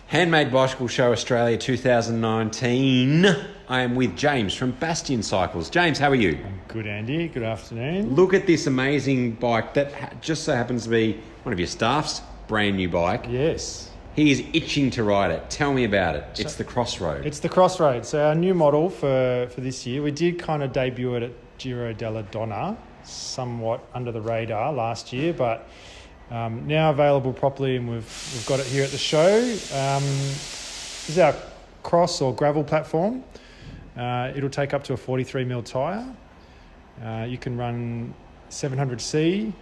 Handmade Bicycle Show Australia 2019. I am with James from Bastion Cycles. James, how are you? I'm good, Andy. Good afternoon. Look at this amazing bike that just so happens to be one of your staff's brand new bike. Yes. He is itching to ride it. Tell me about it. It's the Crossroad. It's the Crossroad. So our new model for this year, we did kind of debut it at Giro della Donna, somewhat under the radar last year, but now available properly, and we've got it here at the show. This is our cross or gravel platform. It'll take up to a 43mm tyre. You can run 700C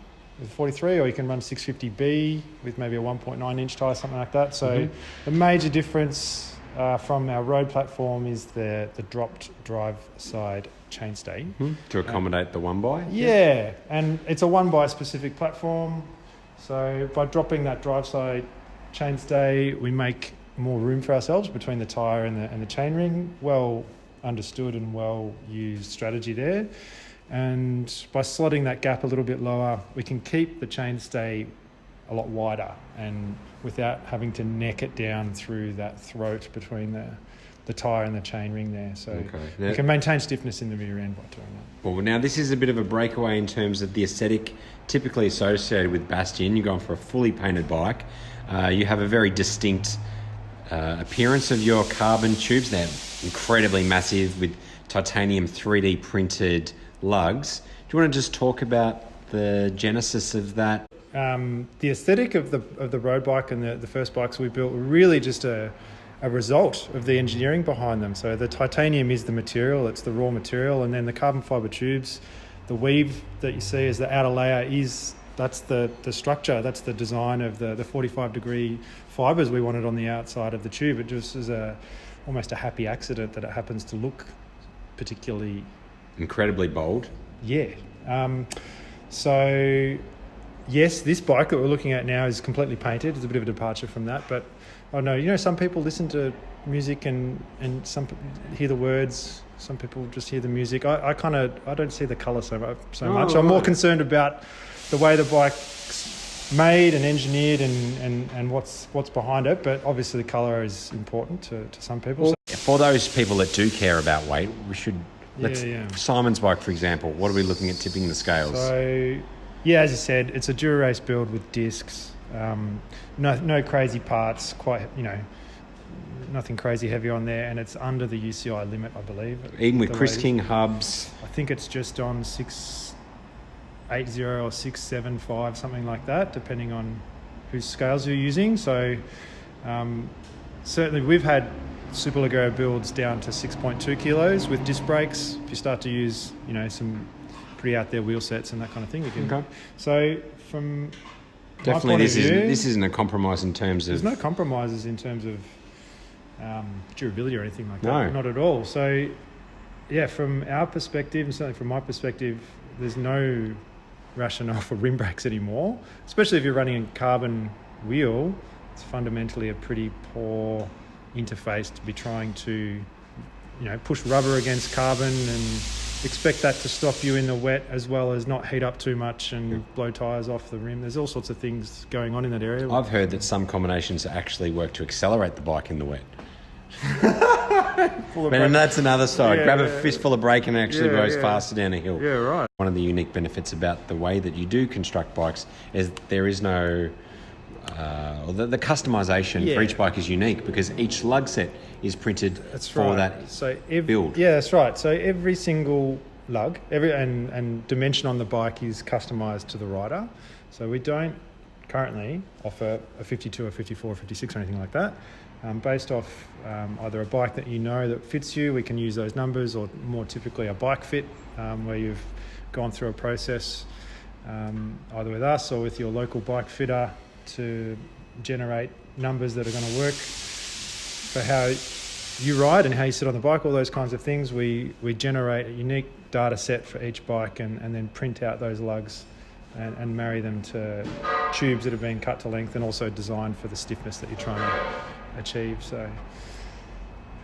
with 43, or you can run 650B with maybe a 1.9 inch tyre, something like that. So the major difference from our road platform is the dropped drive side chainstay. To accommodate the one by? Yeah, and it's a one by specific platform. So by dropping that drive side chainstay, we make more room for ourselves between the tyre and the chainring. Well understood and well used strategy there. And by slotting that gap a little bit lower, we can keep the chainstay a lot wider and without having to neck it down through that throat between the tyre and the chainring there. So we can maintain stiffness in the rear end by doing that. Well, now this is a bit of a breakaway in terms of the aesthetic typically associated with Bastion. You're going for a fully painted bike. You have a very distinct appearance of your carbon tubes. They're incredibly massive with titanium 3D printed lugs. Do you want to just talk about the genesis of that? The aesthetic of the road bike and the first bikes we built were really just a result of the engineering behind them. So the titanium is the material, it's the raw material, and then the carbon fibre tubes, the weave that you see as the outer layer that's the structure, that's the design of the 45-degree fibres we wanted on the outside of the tube. It just is almost a happy accident that it happens to look particularly... incredibly bold. Yeah. So, yes, this bike that we're looking at now is completely painted. It's a bit of a departure from that, but I know, some people listen to music and some hear the words. Some people just hear the music. I don't see the colour so much. I'm more concerned about the way the bike's made and engineered and what's behind it. But obviously the colour is important to some people. Well, for those people that do care about weight, we should... Simon's bike, for example, what are we looking at tipping the scales? So, yeah, as you said, it's a Dura-Race build with discs. No crazy parts, nothing crazy heavy on there, and it's under the UCI limit, I believe. Even with Chris King hubs? I think it's just on 680 or 675, something like that, depending on whose scales you're using. So certainly we've had Superleggero builds down to 6.2 kilos with disc brakes. If you start to use, some pretty out there wheel sets and that kind of thing, you can. Okay. So from definitely, this isn't a compromise in terms of. There's no compromises in terms of durability or anything like that. No, not at all. So, yeah, from our perspective, and certainly from my perspective, there's no rationale for rim brakes anymore. Especially if you're running a carbon wheel, it's fundamentally a pretty poor interface to be trying to push rubber against carbon and expect that to stop you in the wet, as well as not heat up too much and blow tyres off the rim. There's all sorts of things going on in that area. I've heard that some combinations actually work to accelerate the bike in the wet. And that's another story. Grab a fistful of brake and it actually goes faster down a hill. Yeah, right. One of the unique benefits about the way that you do construct bikes is there is no... the customization for each bike is unique because each lug set is printed that build. Yeah, that's right. So every single lug, and dimension on the bike is customized to the rider. So we don't currently offer a 52 or 54 or 56 or anything like that. Based off either a bike that that fits you, we can use those numbers, or more typically a bike fit where you've gone through a process either with us or with your local bike fitter to generate numbers that are going to work for how you ride and how you sit on the bike, all those kinds of things. We generate a unique data set for each bike and then print out those lugs and marry them to tubes that have been cut to length and also designed for the stiffness that you're trying to achieve. So,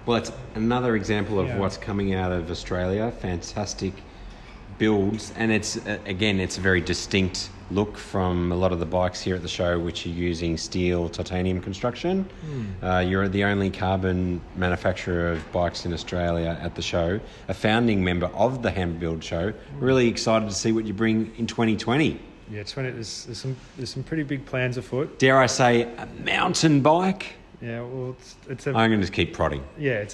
well, it's another example of what's coming out of Australia. Fantastic builds, and it's again, it's a very distinct look from a lot of the bikes here at the show, which are using steel titanium construction. You're the only carbon manufacturer of bikes in Australia at the show, a founding member of the Hammer Build show. Really excited to see what you bring in 2020. Yeah, there's some pretty big plans afoot. Dare I say, a mountain bike? Yeah, well, I'm going to just keep prodding. Yeah,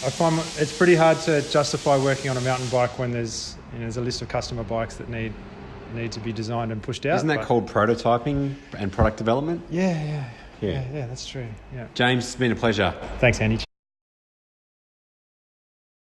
I find it's pretty hard to justify working on a mountain bike when there's a list of customer bikes that need to be designed and pushed out. Isn't that called prototyping and product development? Yeah, that's true. Yeah. James, it's been a pleasure. Thanks, Andy.